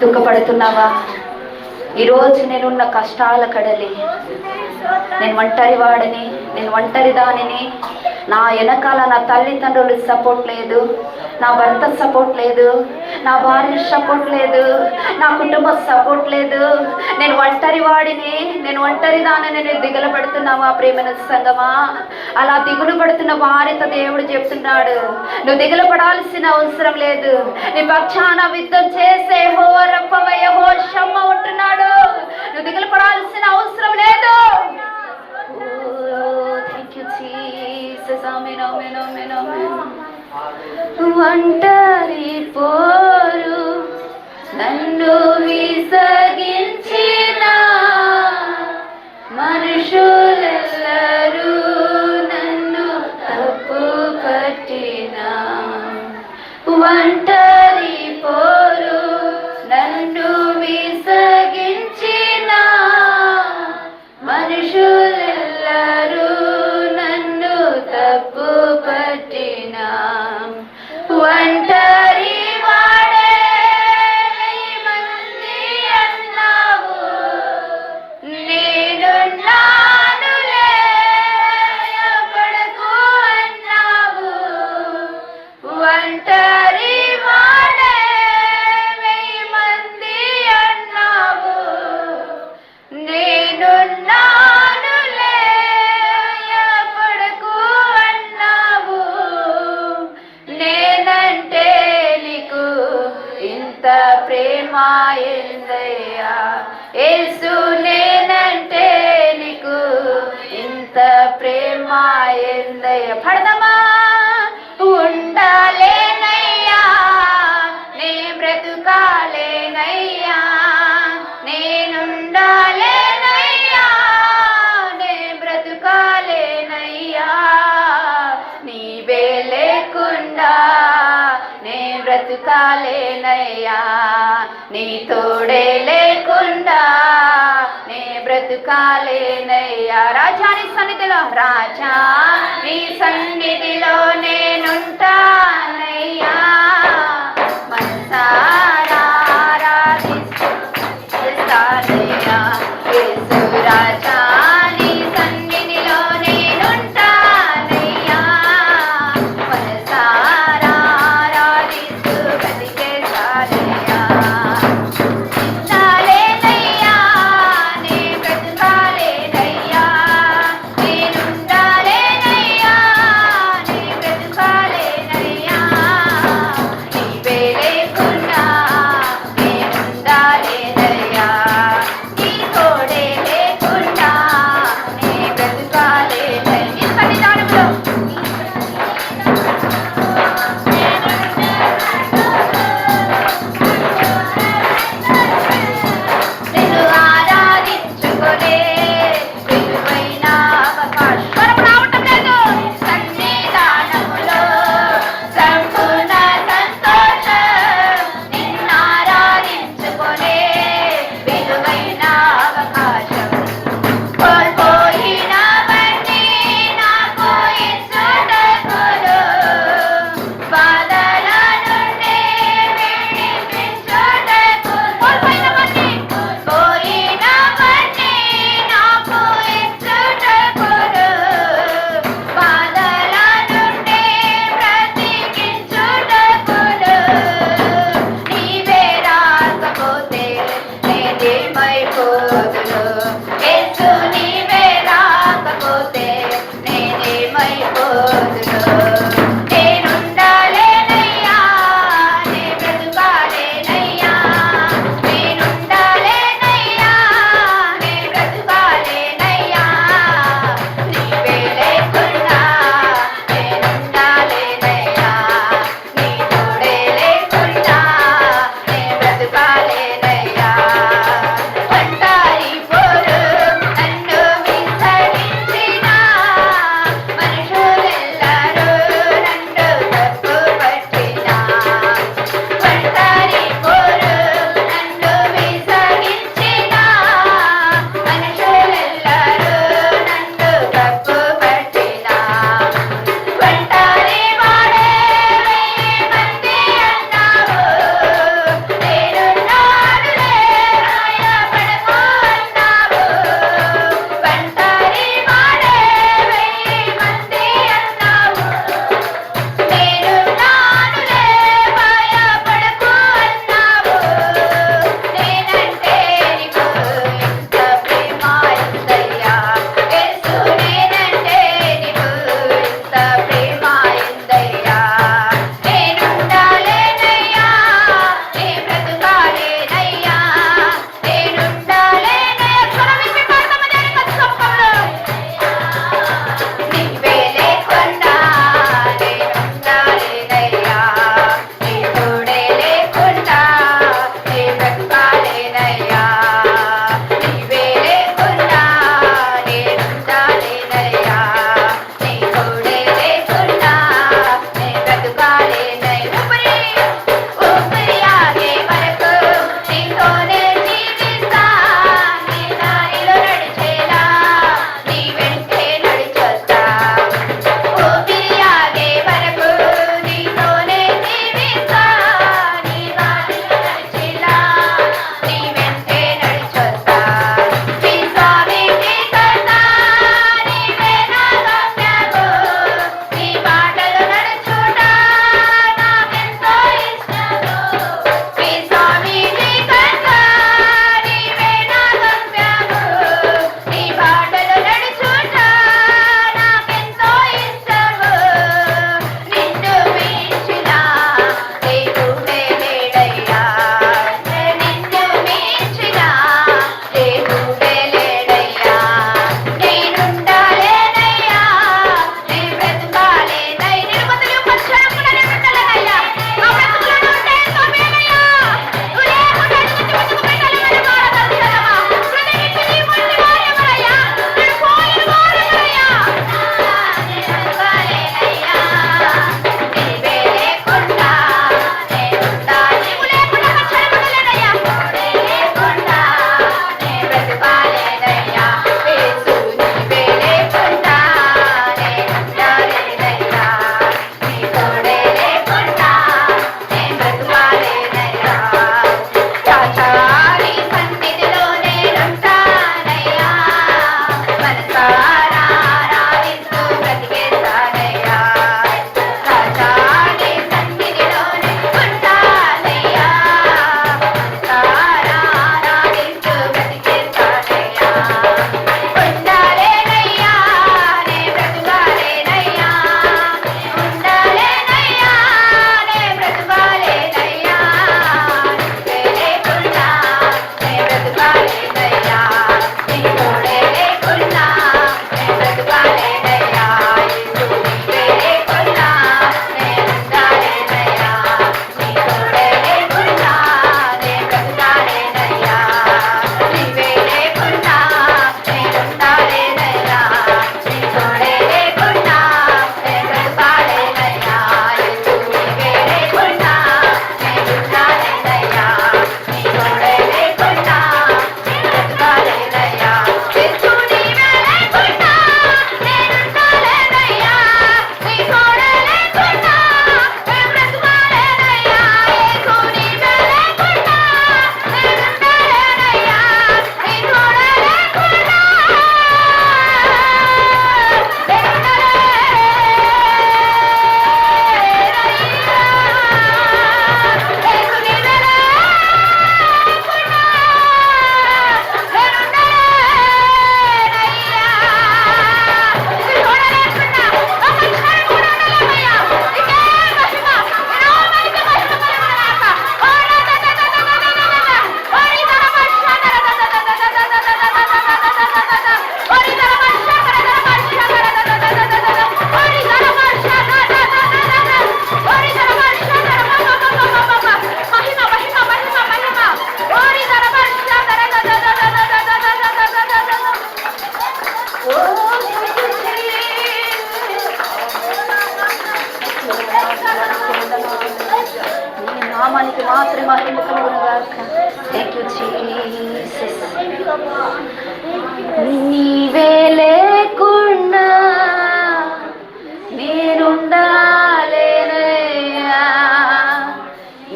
దుఃఖపడుతున్నావా? ఈరోజు నేనున్న కష్టాల కడలి, నేను ఒంటరి వాడిని, నేను ఒంటరి దానిని. నా వెనకాల నా తల్లిదండ్రులు సపోర్ట్ లేదు, నా భర్త సపోర్ట్ లేదు, నా భార్య సపోర్ట్ లేదు, నా కుటుంబం సపోర్ట్ లేదు. నేను ఒంటరి వాడిని, నేను ఒంటరి దానిని. నేను దిగులు పడుతున్నావా ప్రేమైన సంగమా? అలా దిగులు పడుతున్న వారితో దేవుడు చెప్తున్నాడు, నువ్వు దిగులు పడాల్సిన అవసరం లేదు. నీ పక్షాన యుద్ధం చేసే యెహోవా షమ్మ ఉంటున్నాడు. నువ్వు దిగులు పడాల్సిన అవసరం లేదు. Thank you Jesus. Amen amen amen amen. ఒంటరి పోరు నన్ను విసగించిన మనుషులెల్లరూ నన్ను తప్పు పట్టిన, ఒంటరి పోరు నన్ను విసగించిన మనుషులెల్లరూ నన్ను ప్రేమ ఎందయ్యా, యేసు నేనంటే నీకు ఇంత ప్రేమ ఎందయ్యా. పడదమా ఉండాలేనయ్యా, నే బ్రతుకాలేనయ్యా, నేనుండాలేనయ్యా, నే బ్రతుకాలేనయ్యా, నీవే లేకుండా నే బ్రతుకాలేనయ్యా, నీ తోడే లేకుండా నే బ్రతుకాలేనయ్యా. రాజాని సన్నిధిలో, రాజా నీ సన్నిధిలో నేనుంటానయ్యా, మనసారా ఆరాధిస్తానయ్యా, యేసు రాజా నీ సన్నిధిలో నేనుంటానయ్యా, మనసారా ఆరాధిస్తూ బ్రతికేస్తానయ్యా. ఉండాలేనయ్యా, నే బ్రతుకాలేనయ్యా, నేనుండాలేనయ్యా, నే నామానికి మాత్రమే మహిమ కలుగునుగాక. Thank you Jesus. నీవే లేకుండా నేనుండాలేనయ్యా,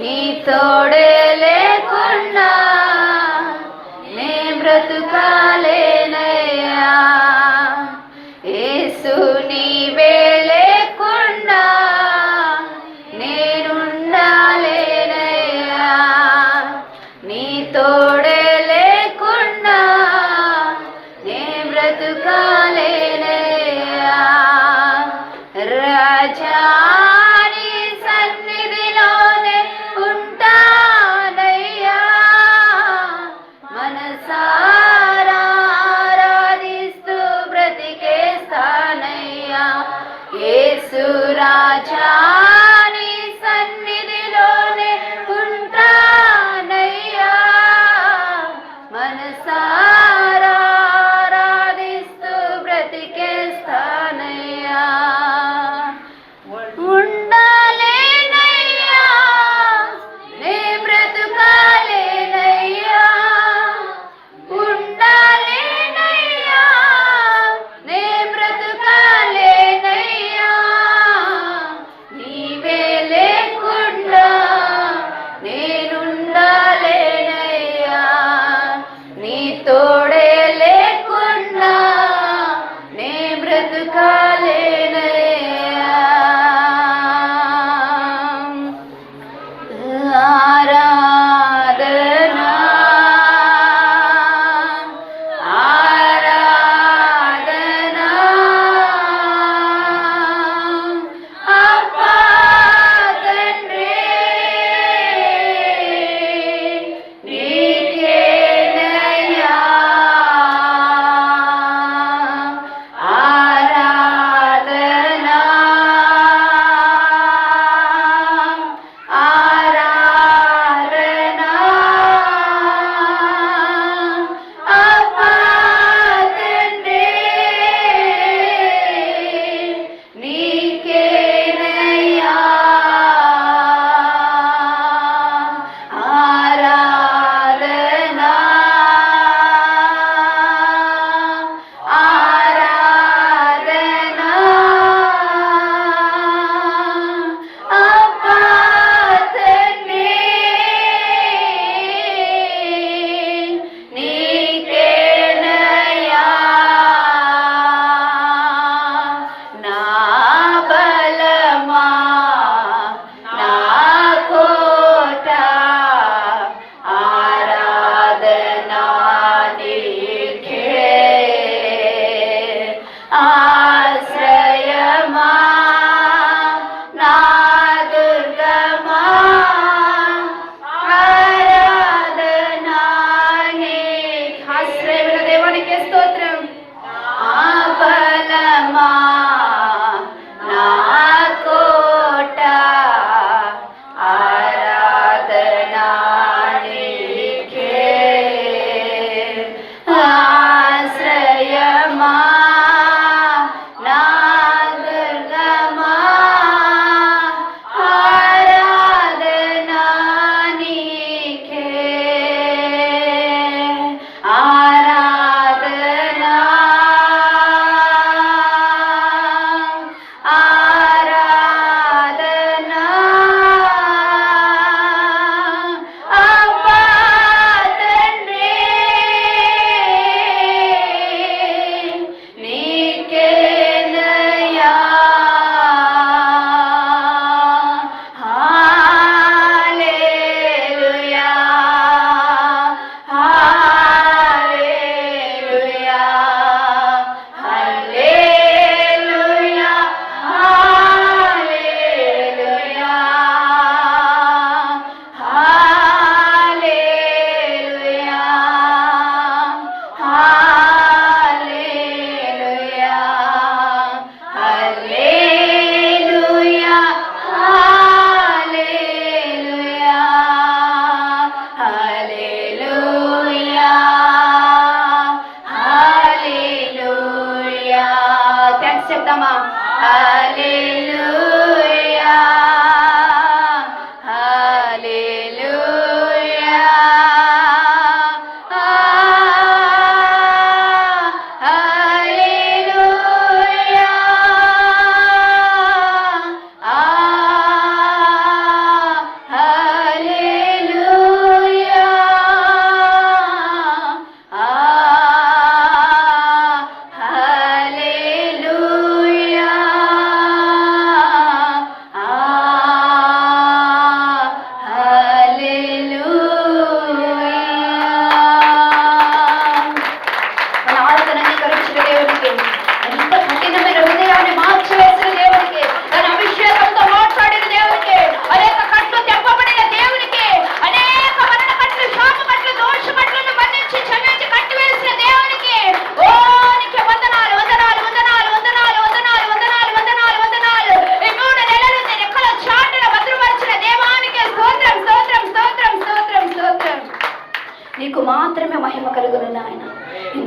నీ తోడే లేకుండా నే బ్రతుకాలేనయ్యా. యేసు నీవే లేకుండా నేనుండాలేనయ్యా, నీ తోడే లేకుండా నే బ్రతుకాలేనయ్యా. రాజా నీ సన్నిధిలోనే ఉంటానయ్యా, మనసారా ఆరాధిస్తూ బ్రతికేస్తానయ్యా. యేసు రాజా నీ సన్నిధిలోనే ఉంటానయ్యా, మనసారా ఆరాధిస్తూ బ్రతికేస్తానయ్యా. ఉండాలేనయ్యా, నే బ్రతుకాలేనయ్యా, ఉండాలేనయ్యా, నే బ్రతుకాలేనయ్యా. నీవే లేకుండా నేనుండాలేనయ్యా, నీ తోడే లేకుండా నే బ్రతుకాలేనయ్యా. ఆరాధనా ఆరాధనా అప్పా తండ్రి నీకేనయ్యా. ఆరాధనా ఆరాధనా అప్పా తండ్రి నీకేనయ్యా. ఆరాధనా ఆరాధనా అప్పా తండ్రి నీకేనయ్యా. నా బలమా నా కోట ఆరాధనా నీకే. ఆశ్రయమా నా దుర్గమా ఆరాధనా నీకే. ఆశ్రయమైన దేవునికి స్తోత్రం. ఆ బలమా నా కోట ఆరాధనా నీకే. ఆశ్రయమా నా దుర్గమా ఆరాధనా నీకే. ఆరాధనా ఆరాధనా అప్పా తండ్రి నీకేనయ్యా. హల్లెలూయా హల్లెలూయా హల్లెలూయా హల్లెలూయా హల్లెలూయా హల్లెలూయా హల్లెలూయా హల్లెలూయా హల్లెలూయా హల్లెలూయా. థాంక్స్ చెప్తామా. హల్లెలూయా హల్లెలూయా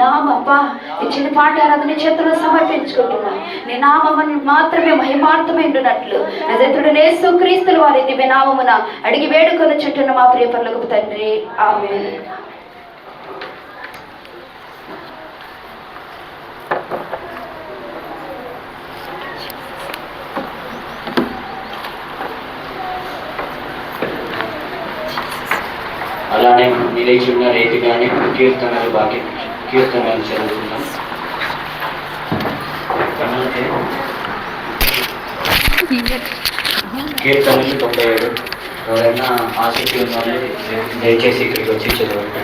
నామప్ప ఇచ్చిన పాట ఆరాధన చేతుల్లో సమర్పించుకుంటున్నా. నీ నామం మాత్రమే మహిమార్థమైనట్లు నజరేయుడైన యేసుక్రీస్తు వారి దివ్య నామమున అడిగి వేడుకొని చుట్టూన్న మా ప్రియ పరలోకపు తండ్రి, ఆమేన్. అలానే నిలిచి ఉన్న రీతిగానే కీర్తనలు చదువుకుందాం. కీర్తనలు 97. ఎవరైనా ఆసక్తి ఉన్న వాళ్ళు దయచేసి ఇక్కడికి వచ్చి చదవండి.